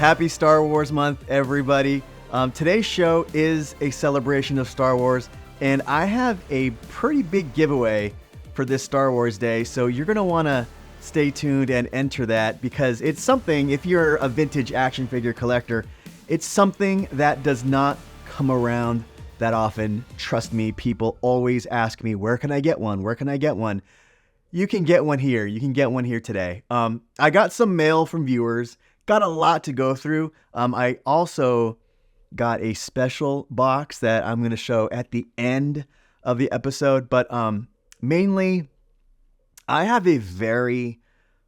Happy Star Wars month, everybody. Today's show is a celebration of Star Wars, and I have a pretty big giveaway for this Star Wars Day, so you're going to want to stay tuned and enter that, because it's something, if you're a vintage action figure collector, it's something that does not come around that often. Trust me, people always ask me, where can I get one? Where can I get one? You can get one here. You can get one here today. I got some mail from viewers. Got a lot to go through. I also got a special box that I'm going to show at the end of the episode. But mainly, I have a very,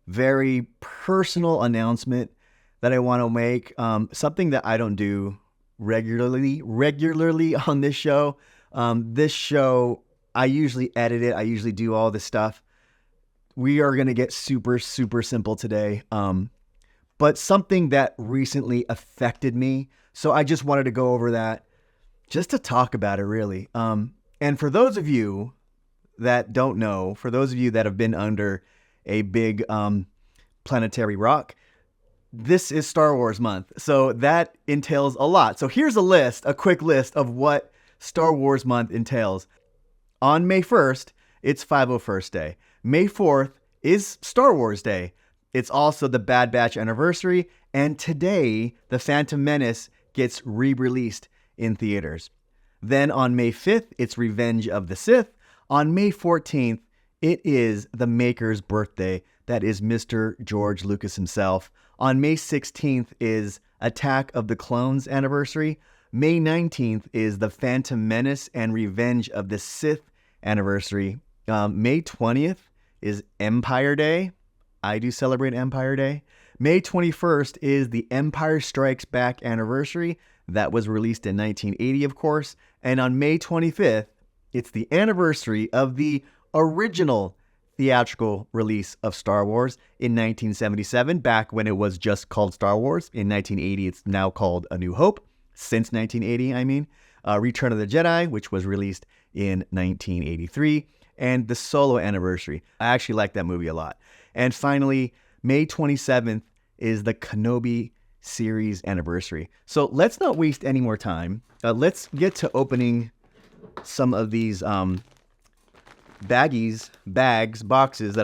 very personal announcement that I want to make. Something that I don't do regularly on this show. This show, I usually edit it. I usually do all this stuff. We are going to get super, super simple today. But something that recently affected me. So I just wanted to go over that just to talk about it, really. And for those of you that don't know, for those of you that have been under a big planetary rock, this is Star Wars month. So that entails a lot. So here's a quick list of what Star Wars month entails. On May 1st, it's 501st Day. May 4th is Star Wars Day. It's also the Bad Batch anniversary, and today, The Phantom Menace gets re-released in theaters. Then on May 5th, it's Revenge of the Sith. On May 14th, it is the maker's birthday. That is Mr. George Lucas himself. On May 16th is Attack of the Clones anniversary. May 19th is The Phantom Menace and Revenge of the Sith anniversary. May 20th is Empire Day. I do celebrate Empire Day. May 21st is the Empire Strikes Back anniversary. That was released in 1980, of course. And on May 25th, it's the anniversary of the original theatrical release of Star Wars in 1977, back when it was just called Star Wars. In 1980, it's now called A New Hope. Since 1980, I mean. Return of the Jedi, which was released in 1983. And the Solo anniversary. I actually like that movie a lot. And finally, May 27th is the Kenobi series anniversary. So let's not waste any more time. Let's get to opening some of these boxes that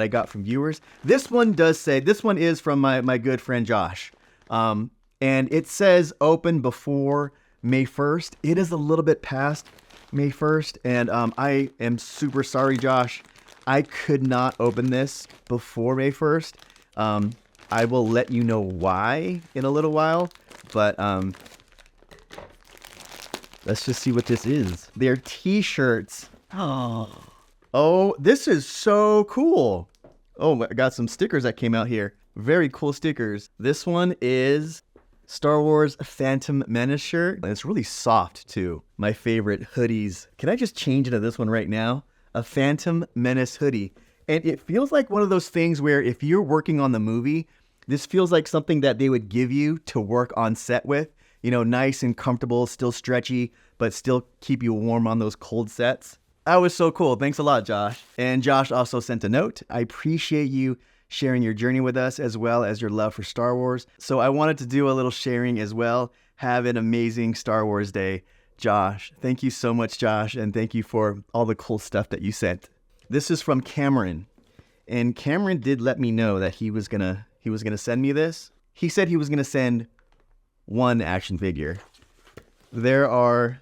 I got from viewers. This one is from my good friend Josh. And it says open before May 1st. It is a little bit past May 1st, and I am super sorry, Josh. I could not open this before May 1st. I will let you know why in a little while, but let's just see what this is. They're t-shirts. Oh, this is so cool. Oh, I got some stickers that came out here. Very cool stickers. This one is Star Wars Phantom Menace shirt. And it's really soft too. My favorite hoodies. Can I just change into this one right now? A Phantom Menace hoodie. And it feels like one of those things where if you're working on the movie, this feels like something that they would give you to work on set with. You know, nice and comfortable, still stretchy, but still keep you warm on those cold sets. That was so cool. Thanks a lot, Josh. And Josh also sent a note. I appreciate you sharing your journey with us as well as your love for Star Wars. So I wanted to do a little sharing as well. Have an amazing Star Wars Day, Josh. Thank you so much, Josh, and thank you for all the cool stuff that you sent. This is from Cameron, and Cameron did let me know that he was gonna send me this. He said he was gonna send one action figure. There are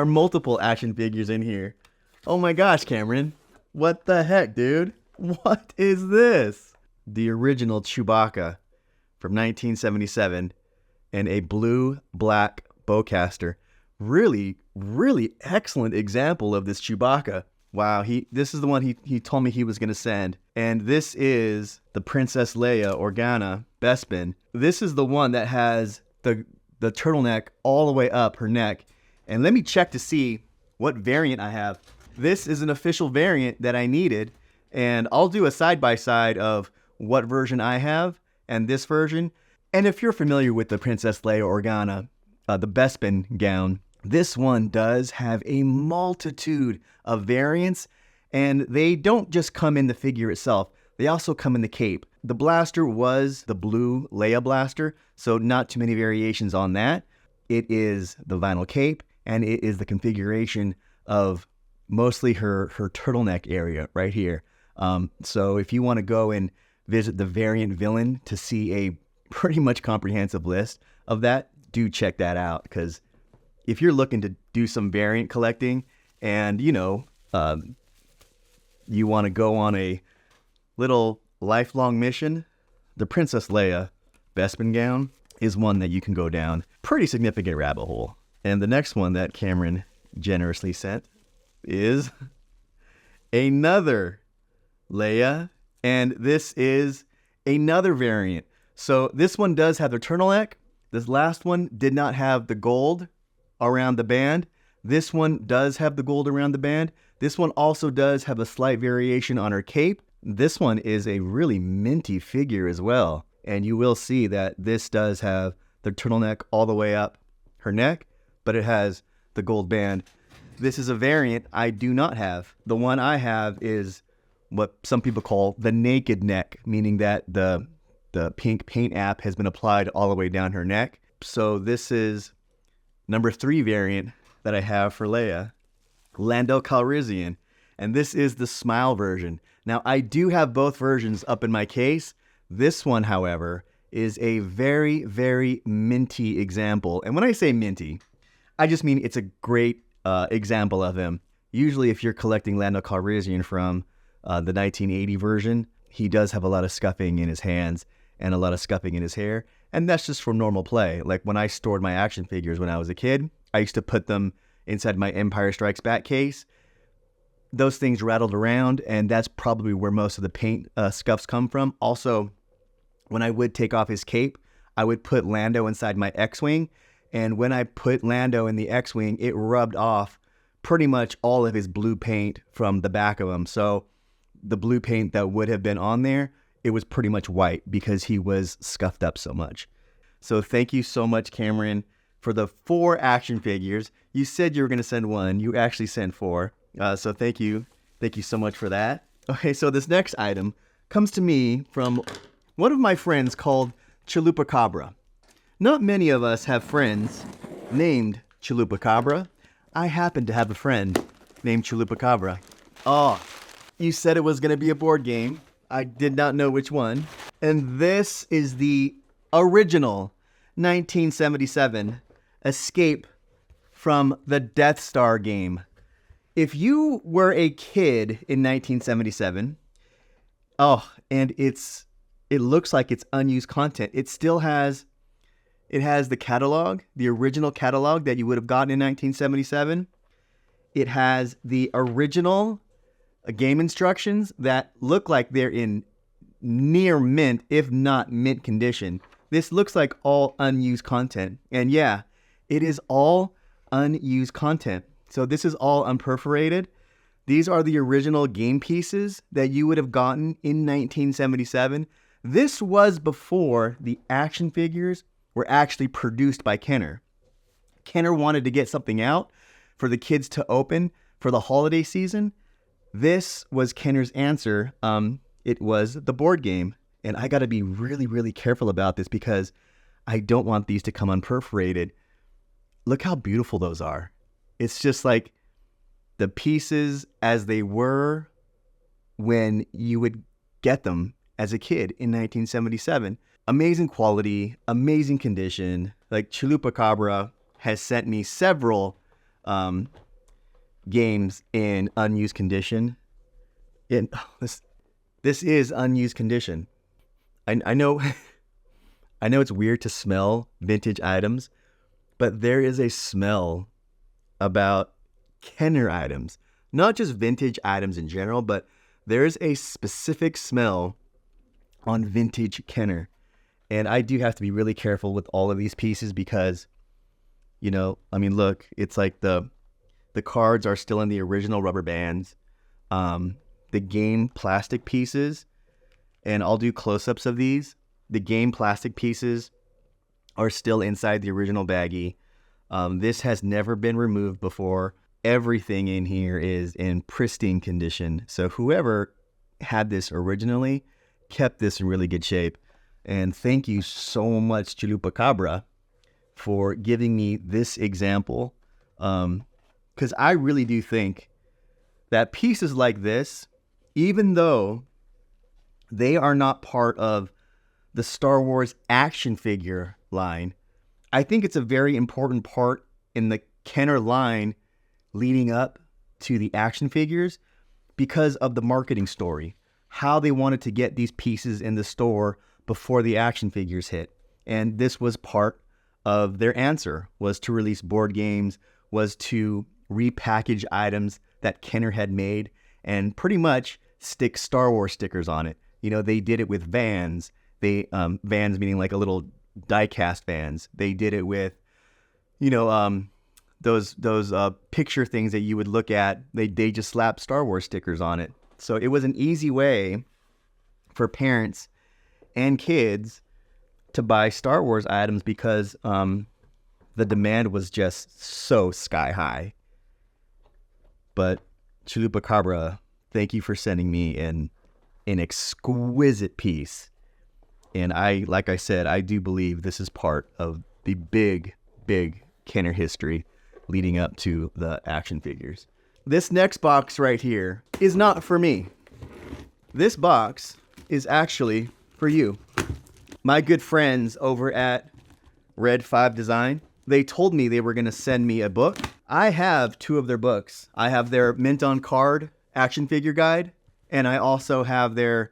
multiple action figures in here. Oh my gosh, Cameron. What the heck, dude? What is this? The original Chewbacca from 1977 and a blue-black bowcaster. Really, really excellent example of this Chewbacca. Wow, this is the one he told me he was going to send. And this is the Princess Leia Organa Bespin. This is the one that has the turtleneck all the way up her neck. And let me check to see what variant I have. This is an official variant that I needed, and I'll do a side-by-side of what version I have and this version. And if you're familiar with the Princess Leia Organa, the Bespin gown, this one does have a multitude of variants, and they don't just come in the figure itself. They also come in the cape. The blaster was the blue Leia blaster, so not too many variations on that. It is the vinyl cape, and it is the configuration of mostly her turtleneck area right here. So if you want to go and visit the variant villain to see a pretty much comprehensive list of that, do check that out, because if you're looking to do some variant collecting and, you want to go on a little lifelong mission, the Princess Leia Bespin gown is one that you can go down pretty significant rabbit hole. And the next one that Cameron generously sent is another Leia, and this is another variant. So this one does have the turtleneck. This last one did not have the gold around the band. This one does have the gold around the band. This one also does have a slight variation on her cape. This one is a really minty figure as well. And you will see that this does have the turtleneck all the way up her neck, but it has the gold band. This is a variant I do not have. The one I have is what some people call the naked neck, meaning that the pink paint app has been applied all the way down her neck. So this is number 3 variant that I have for Leia, Lando Calrissian. And this is the smile version. Now, I do have both versions up in my case. This one, however, is a very, very minty example. And when I say minty, I just mean it's a great example of him. Usually, if you're collecting Lando Calrissian from the 1980 version, he does have a lot of scuffing in his hands and a lot of scuffing in his hair. And that's just from normal play. Like when I stored my action figures when I was a kid, I used to put them inside my Empire Strikes Back case. Those things rattled around, and that's probably where most of the paint scuffs come from. Also, when I would take off his cape, I would put Lando inside my X-Wing, and when I put Lando in the X-Wing, it rubbed off pretty much all of his blue paint from the back of him. So the blue paint that would have been on there, it was pretty much white because he was scuffed up so much. So thank you so much, Cameron, for the 4 action figures. You said you were going to send 1. You actually sent 4. So thank you. Thank you so much for that. Okay, so this next item comes to me from one of my friends called Chalupa Cabra. Not many of us have friends named Chalupa Cabra. I happen to have a friend named Chalupa Cabra. Oh, you said it was going to be a board game. I did not know which one. And this is the original 1977 Escape from the Death Star game. If you were a kid in 1977, and it looks like it's unused content. It has the catalog, the original catalog that you would have gotten in 1977. It has the original game instructions that look like they're in near mint, if not mint condition. This looks like all unused content. And yeah, it is all unused content. So this is all unperforated. These are the original game pieces that you would have gotten in 1977. This was before the action figures were actually produced by Kenner. Kenner wanted to get something out for the kids to open for the holiday season. This was Kenner's answer. It was the board game. And I got to be really, really careful about this because I don't want these to come unperforated. Look how beautiful those are. It's just like the pieces as they were when you would get them as a kid in 1977. Amazing quality, amazing condition. Like Chalupa Cabra has sent me several games in unused condition. And this is unused condition. I know it's weird to smell vintage items, but there is a smell about Kenner items, not just vintage items in general, but there's a specific smell on vintage Kenner. And I do have to be really careful with all of these pieces because, look, it's like the cards are still in the original rubber bands. The game plastic pieces, and I'll do close-ups of these. The game plastic pieces are still inside the original baggie. This has never been removed before. Everything in here is in pristine condition. So whoever had this originally kept this in really good shape. And thank you so much, Chupacabra, for giving me this example. Because I really do think that pieces like this, even though they are not part of the Star Wars action figure line, I think it's a very important part in the Kenner line leading up to the action figures because of the marketing story, how they wanted to get these pieces in the store before the action figures hit. And this was part of their answer, was to release board games, was to repackage items that Kenner had made and pretty much stick Star Wars stickers on it. You know, they did it with Vans. Vans meaning like a little die-cast Vans. They did it with, you know, those picture things that you would look at. They just slapped Star Wars stickers on it. So it was an easy way for parents and kids to buy Star Wars items because the demand was just so sky high. But Chupacabra, thank you for sending me an exquisite piece. And like I said, I do believe this is part of the big Kenner history leading up to the action figures. This next box right here is not for me. This box is actually for you. My good friends over at Red 5 Design, they told me they were going to send me a book. I have 2 of their books. I have their Mint on Card action figure guide, and I also have their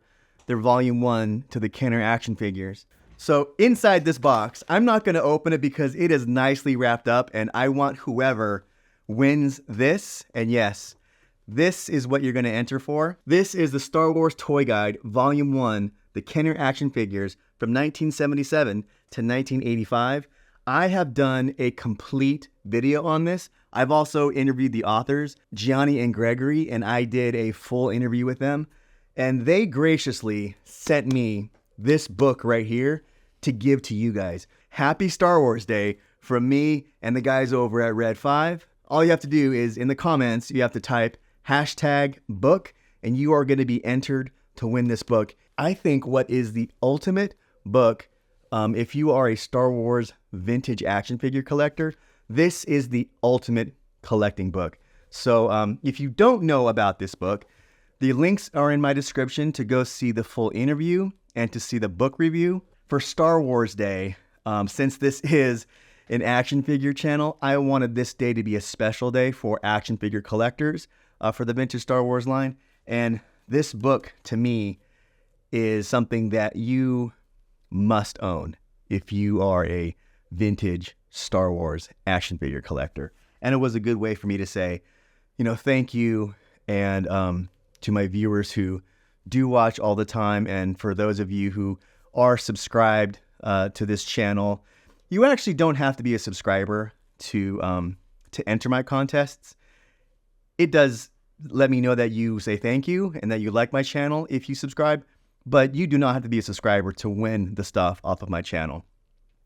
volume 1 to the Kenner action figures. So inside this box, I'm not going to open it because it is nicely wrapped up, and I want whoever wins this, and yes, this is what you're going to enter for. This is the Star Wars Toy Guide, Volume 1, the Kenner action figures from 1977 to 1985. I have done a complete video on this. I've also interviewed the authors, Gianni and Gregory, and I did a full interview with them. And they graciously sent me this book right here to give to you guys. Happy Star Wars Day from me and the guys over at Red 5. All you have to do is in the comments, you have to type #book, and you are going to be entered to win this book. I think what is the ultimate book, if you are a Star Wars vintage action figure collector, this is the ultimate collecting book. So if you don't know about this book, the links are in my description to go see the full interview and to see the book review. For Star Wars Day, since this is an action figure channel, I wanted this day to be a special day for action figure collectors for the vintage Star Wars line. And this book, to me, is something that you must own if you are a vintage Star Wars action figure collector. And it was a good way for me to say, you know, thank you, and to my viewers who do watch all the time, and for those of you who are subscribed to this channel, you actually don't have to be a subscriber to enter my contests. It does let me know that you say thank you and that you like my channel if you subscribe, but you do not have to be a subscriber to win the stuff off of my channel.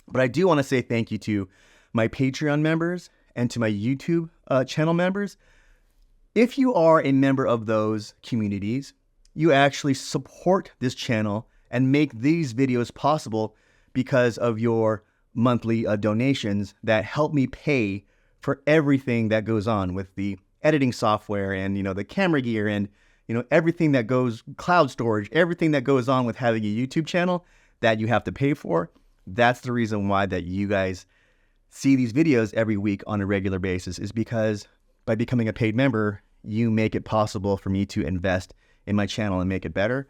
But I do want to say thank you to my Patreon members and to my YouTube channel members. If you are a member of those communities, you actually support this channel and make these videos possible because of your monthly donations that help me pay for everything that goes on with the editing software and, you know, the camera gear and, you know, everything that goes, cloud storage, everything that goes on with having a YouTube channel that you have to pay for. That's the reason why that you guys see these videos every week on a regular basis, is because by becoming a paid member, you make it possible for me to invest in my channel and make it better.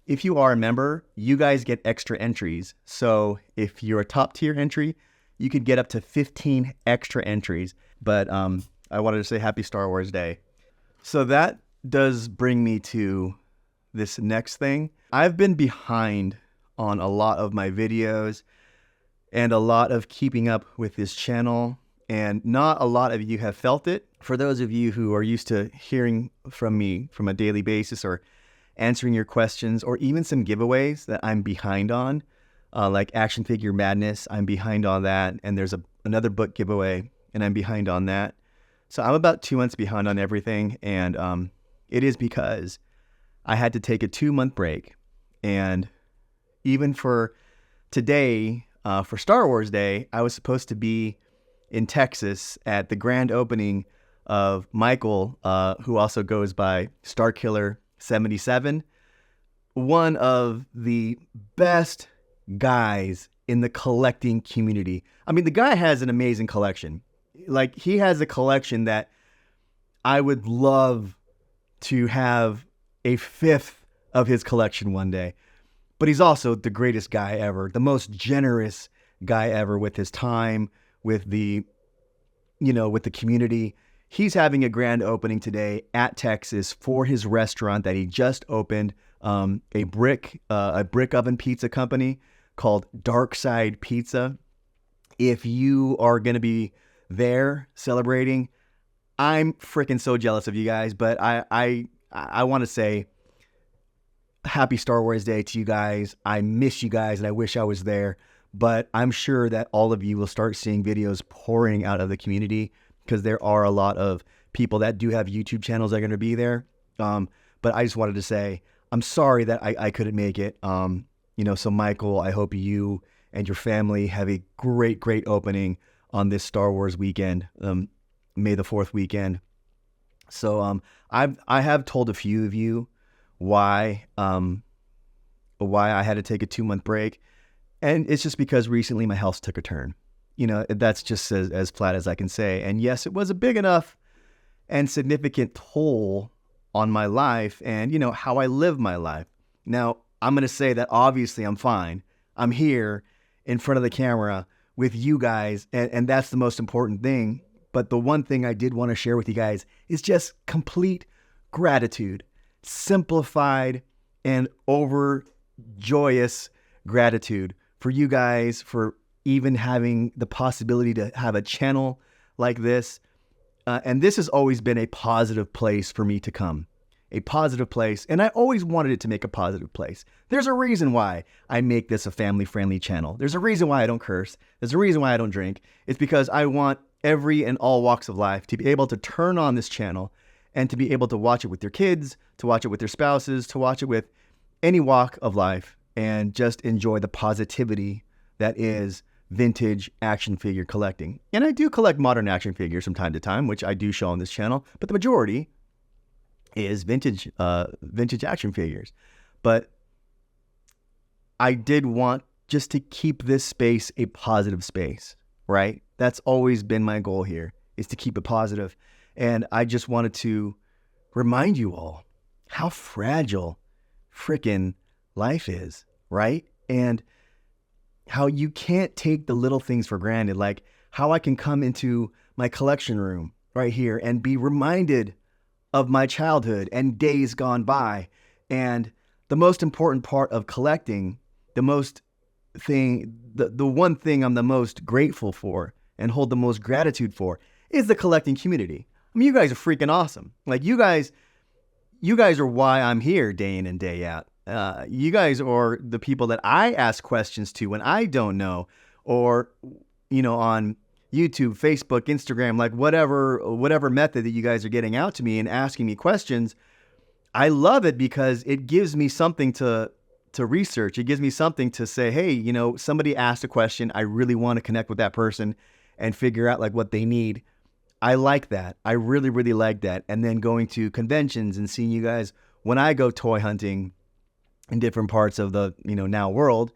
If you are a member, you guys get extra entries. So if you're a top tier entry, you could get up to 15 extra entries. But I wanted to say happy Star Wars Day. So that does bring me to this next thing. I've been behind on a lot of my videos and a lot of keeping up with this channel, and not a lot of you have felt it. For those of you who are used to hearing from me from a daily basis or answering your questions, or even some giveaways that I'm behind on, like Action Figure Madness, I'm behind on that, and there's another book giveaway, and I'm behind on that. So I'm about 2 months behind on everything, and it is because I had to take a 2-month break. And even for today, for Star Wars Day, I was supposed to be in Texas at the grand opening of Michael, who also goes by Starkiller77, one of the best guys in the collecting community. I mean, the guy has an amazing collection. Like, he has a collection that I would love to have a fifth of his collection one day. But he's also the greatest guy ever, the most generous guy ever with his time, with the, with the community. He's having a grand opening today at Texas for his restaurant that he just opened, a brick oven pizza company called Dark Side Pizza. If you are going to be there celebrating, I'm freaking so jealous of you guys, but I want to say happy Star Wars Day to you guys. I miss you guys and I wish I was there, but I'm sure that all of you will start seeing videos pouring out of the community because there are a lot of people that do have YouTube channels that are going to be there. But I just wanted to say, I'm sorry that I couldn't make it. So Michael, I hope you and your family have a great, great opening on this Star Wars weekend, May the 4th weekend. So I have told a few of you why I had to take a 2-month break, and it's just because recently my health took a turn. That's just as flat as I can say. And yes, it was a big enough and significant toll on my life and how I live my life. Now, I'm going to say that obviously I'm fine. I'm here in front of the camera with you guys, and that's the most important thing. But the one thing I did want to share with you guys is just complete gratitude, simplified and overjoyous gratitude for you guys, for even having the possibility to have a channel like this. And this has always been a positive place for me to come, a positive place. And I always wanted it to make a positive place. There's a reason why I make this a family-friendly channel. There's a reason why I don't curse. There's a reason why I don't drink. It's because I want every and all walks of life to be able to turn on this channel and to be able to watch it with their kids, to watch it with their spouses, to watch it with any walk of life and just enjoy the positivity that is vintage action figure collecting. And I do collect modern action figures from time to time, which I do show on this channel, but the majority is vintage action figures. But I did want just to keep this space a positive space, right? That's always been my goal here, is to keep it positive. And I just wanted to remind you all how fragile frickin' life is, right? And how you can't take the little things for granted, like how I can come into my collection room right here and be reminded of my childhood and days gone by. And the most important part of collecting, the one thing I'm the most grateful for and hold the most gratitude for is the collecting community. I mean, you guys are freaking awesome. Like, you guys are why I'm here day in and day out. You guys are the people that I ask questions to when I don't know, or, on YouTube, Facebook, Instagram, like whatever method that you guys are getting out to me and asking me questions. I love it because it gives me something to research. It gives me something to say, hey, somebody asked a question. I really want to connect with that person and figure out like what they need. I like that. I really, really like that. And then going to conventions and seeing you guys when I go toy hunting in different parts of the, now world,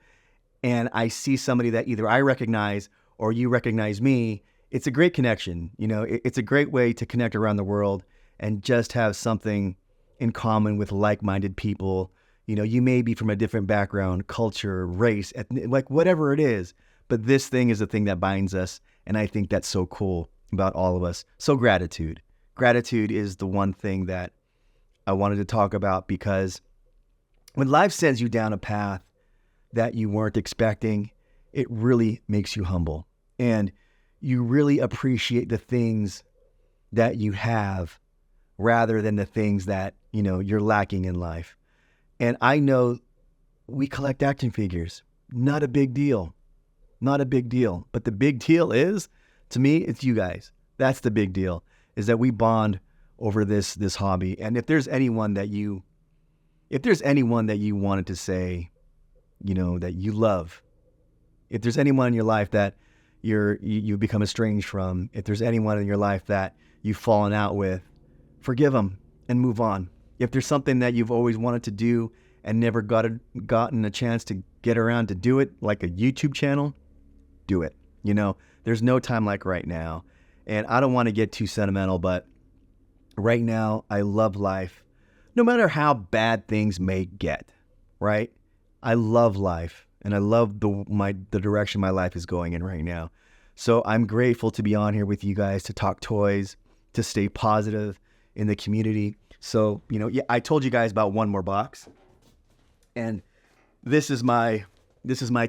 and I see somebody that either I recognize or you recognize me, it's a great connection. It's a great way to connect around the world and just have something in common with like-minded people. You may be from a different background, culture, race, like whatever it is, but this thing is the thing that binds us. And I think that's so cool about all of us. So gratitude. Gratitude is the one thing that I wanted to talk about, because when life sends you down a path that you weren't expecting, it really makes you humble, and you really appreciate the things that you have rather than the things that, you're lacking in life. And I know we collect action figures. Not a big deal. Not a big deal. But the big deal is, to me, it's you guys. That's the big deal, is that we bond over this hobby. And if there's anyone that you If there's anyone that you wanted to say, that you love, if there's anyone in your life that you've become estranged from, if there's anyone in your life that you've fallen out with, forgive them and move on. If there's something that you've always wanted to do and never gotten a chance to get around to do it, like a YouTube channel, do it. There's no time like right now. And I don't want to get too sentimental, but right now I love life, no matter how bad things may get, right? I love life, and I love the direction my life is going in right now. So I'm grateful to be on here with you guys to talk toys, to stay positive in the community. So, I told you guys about one more box, and this is my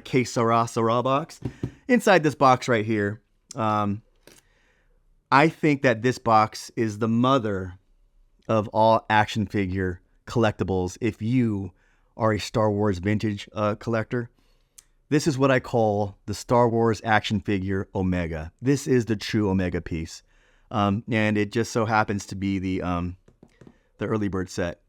Que Sera box. Inside this box right here, I think that this box is the mother of all action figure collectibles. If you are a Star Wars vintage collector, this is what I call the Star Wars action figure Omega. This is the true Omega piece, and it just so happens to be the early bird set.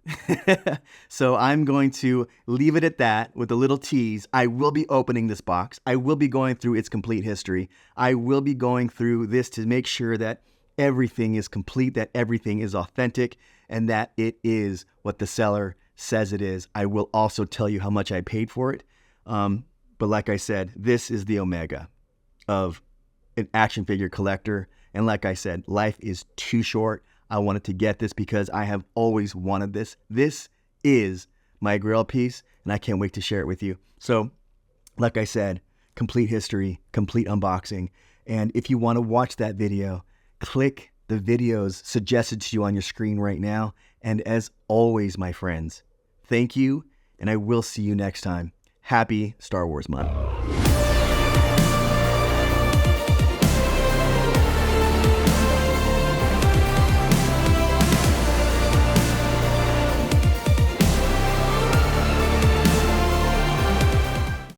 So I'm going to leave it at that with a little tease. I will be opening this box. I will be going through its complete history. I will be going through this to make sure that everything is complete, that everything is authentic, and that it is what the seller says it is. I will also tell you how much I paid for it. But like I said, this is the Omega of an action figure collector. And like I said, life is too short. I wanted to get this because I have always wanted this. This is my grail piece, and I can't wait to share it with you. So, like I said, complete history, complete unboxing. And if you want to watch that video, click the videos suggested to you on your screen right now. And as always, my friends, thank you, and I will see you next time. Happy Star Wars Month.